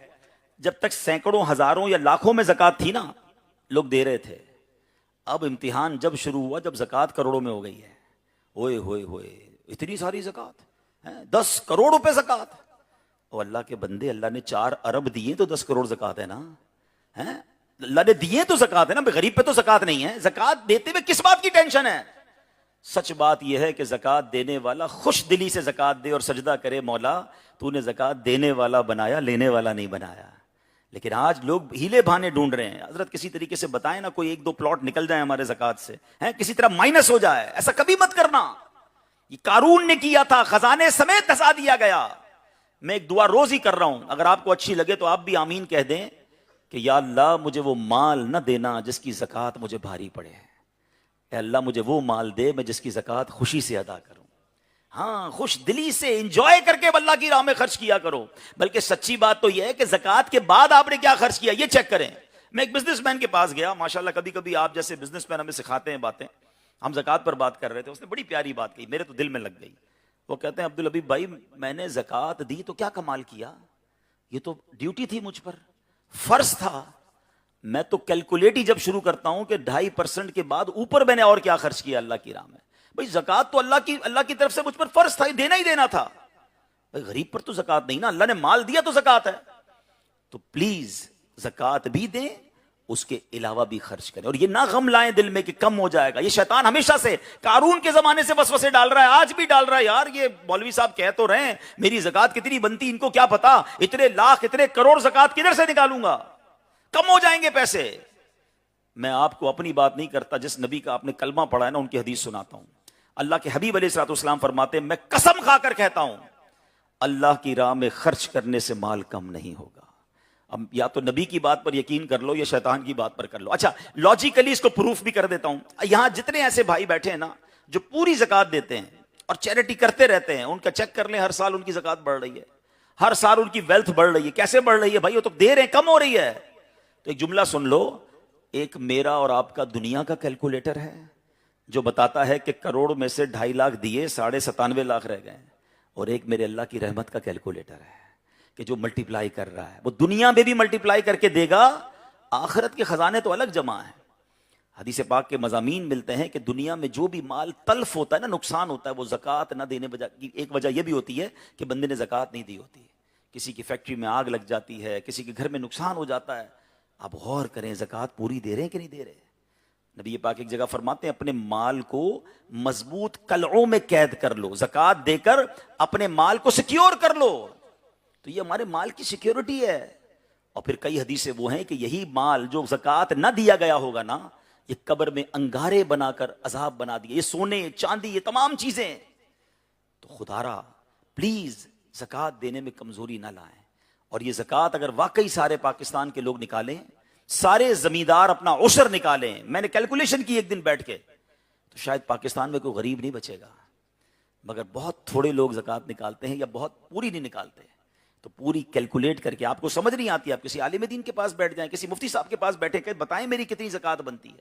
جب تک سینکڑوں, ہزاروں یا لاکھوں میں زکوٰۃ تھی نا, لوگ دے رہے تھے. اب امتحان جب شروع ہوا, جب زکوٰۃ کروڑوں میں ہو گئی ہے, ہوئے ہوئے ہوئے اتنی ساری زکوٰۃ, 10 کروڑ روپے زکوٰۃ. اور اللہ کے بندے, اللہ نے 4 ارب دیے تو 10 کروڑ زکوٰۃ ہے نا, اللہ نے دیے تو زکوٰۃ ہے نا, غریب پہ تو زکوٰۃ نہیں ہے. زکوٰۃ دیتے ہوئے کس بات کی ٹینشن ہے؟ سچ بات یہ ہے کہ زکوٰۃ دینے والا خوش دلی سے زکوٰۃ دے اور سجدہ کرے, مولا تو نے زکوٰۃ دینے والا بنایا, لینے والا نہیں بنایا. لیکن آج لوگ ہیلے بہانے ڈھونڈ رہے ہیں. حضرت کسی طریقے سے بتائیں نا, کوئی 1-2 پلاٹ نکل جائے ہمارے زکوٰۃ سے, کسی طرح مائنس ہو جائے. ایسا کبھی مت کرنا. یہ قارون نے کیا تھا, خزانے سمیت دھسا دیا گیا. میں ایک دعا روز ہی کر رہا ہوں, اگر آپ کو اچھی لگے تو آپ بھی آمین کہہ دیں کہ یا اللہ مجھے وہ مال نہ دینا جس کی زکوٰۃ مجھے بھاری پڑے. اے اللہ مجھے وہ مال دے میں جس کی زکوٰۃ خوشی سے ادا کروں. ہاں, خوش دلی سے انجوائے کر کے اللہ کی راہ میں خرچ کیا کرو. بلکہ سچی بات تو یہ ہے کہ زکوٰۃ کے بعد آپ نے کیا خرچ کیا یہ چیک کریں. میں ایک بزنس مین کے پاس گیا, ماشاءاللہ کبھی کبھی آپ جیسے بزنس مین ہمیں سکھاتے ہیں باتیں. ہم زکوٰۃ پر بات کر رہے تھے, اس نے بڑی پیاری بات کہی, میرے تو دل میں لگ گئی. وہ کہتے ہیں عبدالحبیب بھائی میں نے زکوٰۃ دی تو کیا کمال کیا, یہ تو ڈیوٹی تھی مجھ پر, فرض تھا. میں تو کیلکولیٹ ہی جب شروع کرتا ہوں کہ 2.5% کے بعد اوپر میں نے اور کیا خرچ کیا اللہ کی راہ میں. بھائی زکوٰۃ تو اللہ کی طرف سے مجھ پر فرض تھا, دینا ہی دینا تھا. بھائی غریب پر تو زکوٰۃ نہیں نا, اللہ نے مال دیا تو زکوٰۃ ہے. تو پلیز زکوٰۃ بھی دیں, اس کے علاوہ بھی خرچ کریں. اور یہ نہ غم لائیں دل میں کہ کم ہو جائے گا. یہ شیطان ہمیشہ سے قارون کے زمانے سے وسوسے ڈال رہا ہے, آج بھی ڈال رہا ہے. یار یہ مولوی صاحب کہہ تو رہے ہیں میری زکوٰۃ کتنی بنتی, ان کو کیا پتا اتنے لاکھ اتنے کروڑ زکوٰۃ کدھر سے نکالوں گا, کم ہو جائیں گے پیسے. میں آپ کو اپنی بات نہیں کرتا, جس نبی کا آپ نے کلمہ پڑھا ہے نا ان کی حدیث سناتا ہوں. اللہ کے حبیب علیہ الصلوۃ والسلام فرماتے ہیں میں قسم کھا کر کہتا ہوں اللہ کی راہ میں خرچ کرنے سے مال کم نہیں ہوگا. اب یا تو نبی کی بات پر یقین کر لو یا شیطان کی بات پر کر لو. اچھا لاجیکلی اس کو پروف بھی کر دیتا ہوں. یہاں جتنے ایسے بھائی بیٹھے ہیں نا جو پوری زکات دیتے ہیں اور چیریٹی کرتے رہتے ہیں, ان کا چیک کر لیں, ہر سال ان کی زکات بڑھ رہی ہے, ہر سال ان کی ویلتھ بڑھ رہی ہے. کیسے بڑھ رہی ہے بھائی؟ وہ تو دے رہے ہیں, کم ہو رہی ہے. تو ایک جملہ سن لو, ایک میرا اور آپ کا دنیا کا کیلکولیٹر ہے جو بتاتا ہے کہ کروڑ میں سے 2.5 لاکھ دیے 97.5 لاکھ رہ گئے, اور ایک میرے اللہ کی رحمت کا کیلکولیٹر ہے کہ جو ملٹیپلائی کر رہا ہے, وہ دنیا میں بھی ملٹیپلائی کر کے دے گا, آخرت کے خزانے تو الگ جمع ہیں. حدیث پاک کے مضامین ملتے ہیں کہ دنیا میں جو بھی مال تلف ہوتا ہے نا, نقصان ہوتا ہے, وہ زکوٰۃ نہ دینے کی ایک وجہ یہ بھی ہوتی ہے کہ بندے نے زکوٰۃ نہیں دی ہوتی. کسی کی فیکٹری میں آگ لگ جاتی ہے, کسی کے گھر میں نقصان ہو جاتا ہے. آپ غور کریں زکوٰۃ پوری دے رہے ہیں کہ نہیں دے رہے. نبی پاک ایک جگہ فرماتے ہیں اپنے مال کو مضبوط قلعوں میں قید کر لو, زکوٰۃ دے کر اپنے مال کو سیکیور کر لو. تو یہ ہمارے مال کی سیکیورٹی ہے. اور پھر کئی حدیثیں وہ ہیں کہ یہی مال جو زکوٰۃ نہ دیا گیا ہوگا نا, یہ قبر میں انگارے بنا کر عذاب بنا دیے, یہ سونے چاندی یہ تمام چیزیں. تو خدارا پلیز زکوٰۃ دینے میں کمزوری نہ لائیں. اور یہ زکوٰۃ اگر واقعی سارے پاکستان کے لوگ نکالیں, سارے زمیندار اپنا عشر نکالیں, میں نے کیلکولیشن کی ایک دن بیٹھ کے, تو شاید پاکستان میں کوئی غریب نہیں بچے گا. مگر بہت تھوڑے لوگ زکوٰۃ نکالتے ہیں یا بہت پوری نہیں نکالتے. تو پوری کیلکولیٹ کر کے, آپ کو سمجھ نہیں آتی, آپ کسی عالم دین کے پاس بیٹھ جائیں, کسی مفتی صاحب کے پاس بیٹھے کہ بتائیں میری کتنی زکوٰۃ بنتی ہے.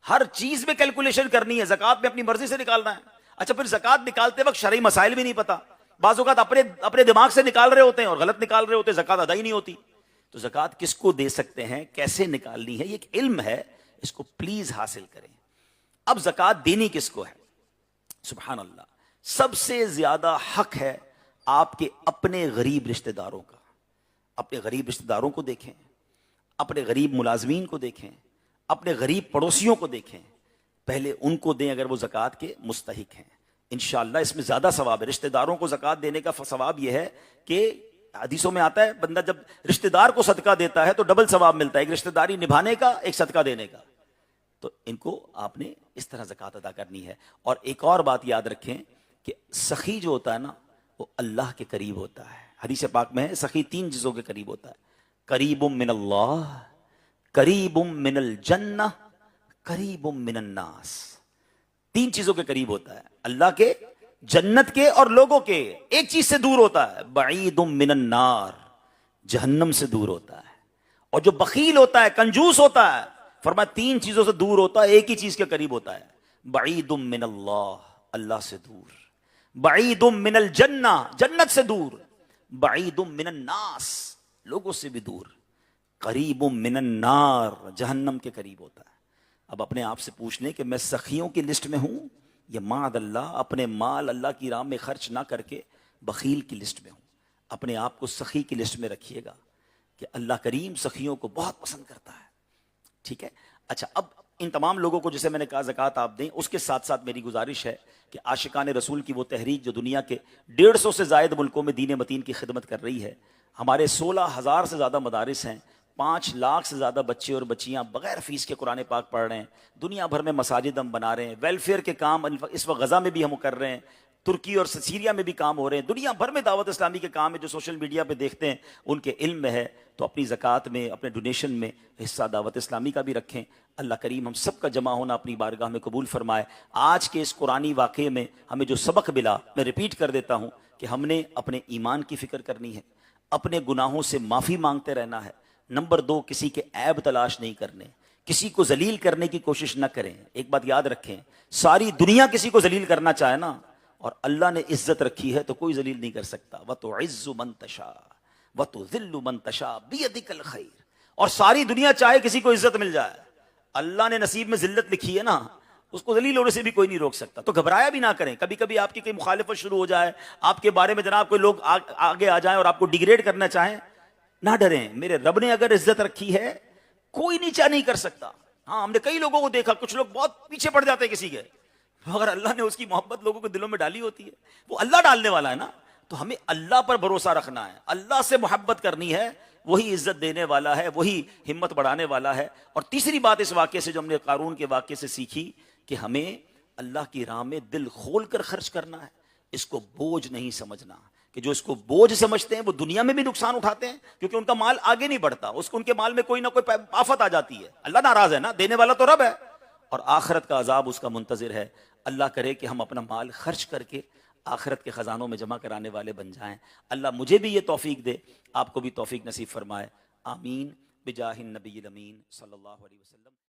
ہر چیز میں کیلکولیشن کرنی ہے, زکوٰۃ میں اپنی مرضی سے نکالنا ہے. اچھا پھر زکوٰۃ نکالتے وقت شرعی مسائل بھی نہیں پتا, بعض اوقات اپنے دماغ سے نکال رہے ہوتے ہیں اور غلط نکال رہے ہوتے ہیں, زکوٰۃ ادا ہی نہیں ہوتی. تو زکوٰۃ کس کو دے سکتے ہیں, کیسے نکالنی ہے, یہ ایک علم ہے, اس کو پلیز حاصل کریں. اب زکوٰۃ دینی کس کو ہے؟ سبحان اللہ, سب سے زیادہ حق ہے آپ کے اپنے غریب رشتہ داروں کا. اپنے غریب رشتہ داروں کو دیکھیں, اپنے غریب ملازمین کو دیکھیں, اپنے غریب پڑوسیوں کو دیکھیں, پہلے ان کو دیں اگر وہ زکوٰۃ کے مستحق ہیں. انشاءاللہ اس میں زیادہ ثواب ہے. رشتہ داروں کو زکوٰۃ دینے کا ثواب یہ ہے کہ حدیثوں میں آتا ہے بندہ جب رشتہ دار کو صدقہ دیتا ہے تو ڈبل ثواب ملتا ہے, ایک رشتہ داری نبھانے کا, ایک صدقہ دینے کا. تو ان کو آپ نے اس طرح زکوٰۃ ادا کرنی ہے. اور ایک اور بات یاد رکھیں کہ سخی جو ہوتا ہے نا وہ اللہ کے قریب ہوتا ہے. حدیث پاک میں ہے سخی 3 چیزوں کے قریب ہوتا ہے, قریب من اللہ, قریب من الجنہ, قریب من الناس. 3 چیزوں کے قریب ہوتا ہے, اللہ کے, جنت کے اور لوگوں کے. ایک چیز سے دور ہوتا ہے, بعید من النار, جہنم سے دور ہوتا ہے. اور جو بخیل ہوتا ہے, کنجوس ہوتا ہے, فرمایا 3 چیزوں سے دور ہوتا ہے, ایک ہی چیز کے قریب ہوتا ہے, بعید من اللہ, اللہ سے دور, بعید من الجنہ, جنت سے دور, بعید من الناس, لوگوں سے بھی دور, قریب من النار, جہنم کے قریب ہوتا ہے. اب اپنے آپ سے پوچھ لیں کہ میں سخیوں کی لسٹ میں ہوں یا معاذ اللہ اپنے مال اللہ کی راہ میں خرچ نہ کر کے بخیل کی لسٹ میں ہوں. اپنے آپ کو سخی کی لسٹ میں رکھیے گا کہ اللہ کریم سخیوں کو بہت پسند کرتا ہے. ٹھیک ہے. اچھا اب ان تمام لوگوں کو جسے میں نے کہا زکوٰۃ آپ دیں, اس کے ساتھ ساتھ میری گزارش ہے کہ عاشقان رسول کی وہ تحریک جو دنیا کے 150 سے زائد ملکوں میں دین متین کی خدمت کر رہی ہے, ہمارے 16,000 سے زیادہ مدارس ہیں, 5 لاکھ سے زیادہ بچے اور بچیاں بغیر فیس کے قرآن پاک پڑھ رہے ہیں, دنیا بھر میں مساجد ہم بنا رہے ہیں, ویلفیئر کے کام اس وقت غزہ میں بھی ہم کر رہے ہیں, ترکی اور سیریا میں بھی کام ہو رہے ہیں, دنیا بھر میں دعوت اسلامی کے کام ہے جو سوشل میڈیا پہ دیکھتے ہیں ان کے علم میں ہے. تو اپنی زکوٰۃ میں, اپنے ڈونیشن میں حصہ دعوت اسلامی کا بھی رکھیں. اللہ کریم ہم سب کا جمع ہونا اپنی بارگاہ میں قبول فرمائے. آج کے اس قرآنی واقعے میں ہمیں جو سبق ملا, میں ریپیٹ کر دیتا ہوں کہ ہم نے اپنے ایمان کی فکر کرنی ہے, اپنے گناہوں سے معافی مانگتے رہنا ہے. نمبر 2, کسی کے عیب تلاش نہیں کرنے, کسی کو ذلیل کرنے کی کوشش نہ کریں. ایک بات یاد رکھیں, ساری دنیا کسی کو ذلیل کرنا چاہے نا, اور اللہ نے عزت رکھی ہے تو کوئی ذلیل نہیں کر سکتا. وَتُعِزُّ مَن تَشَاءُ وَتُذِلُّ مَن تَشَاءُ بِيَدِكَ الْخَيْرُ. اور ساری دنیا چاہے کسی کو عزت مل جائے, اللہ نے نصیب میں ذلت لکھی ہے نا, اس کو ذلیل ہونے سے بھی کوئی نہیں روک سکتا. تو گھبرایا بھی نہ کریں. کبھی کبھی آپ کی کوئی مخالفت شروع ہو جائے, آپ کے بارے میں جناب کوئی لوگ آگے آ جائیں اور آپ کو ڈیگریڈ کرنا چاہیں, نہ ڈریں. میرے رب نے اگر عزت رکھی ہے کوئی نیچا نہیں کر سکتا. ہاں ہم نے کئی لوگوں کو دیکھا, کچھ لوگ بہت پیچھے پڑ جاتے ہیں کسی کے, مگر اللہ نے اس کی محبت لوگوں کے دلوں میں ڈالی ہوتی ہے. وہ اللہ ڈالنے والا ہے نا, تو ہمیں اللہ پر بھروسہ رکھنا ہے, اللہ سے محبت کرنی ہے, وہی عزت دینے والا ہے, وہی ہمت بڑھانے والا ہے. اور تیسری بات اس واقعے سے جو ہم نے قارون کے واقعے سے سیکھی کہ ہمیں اللہ کی راہ میں دل کھول کر خرچ کرنا ہے، اس کو بوجھ نہیں سمجھنا، کہ جو اس کو بوجھ سمجھتے ہیں وہ دنیا میں بھی نقصان اٹھاتے ہیں، کیونکہ ان کا مال آگے نہیں بڑھتا، ان کے مال میں کوئی نہ کوئی آفت آ جاتی ہے، اللہ ناراض ہے نا، دینے والا تو رب ہے، اور آخرت کا عذاب اس کا منتظر ہے۔ اللہ کرے کہ ہم اپنا مال خرچ کر کے آخرت کے خزانوں میں جمع کرانے والے بن جائیں۔ اللہ مجھے بھی یہ توفیق دے، آپ کو بھی توفیق نصیب فرمائے، آمین بجاہ النبی الامین صلی اللہ علیہ وسلم۔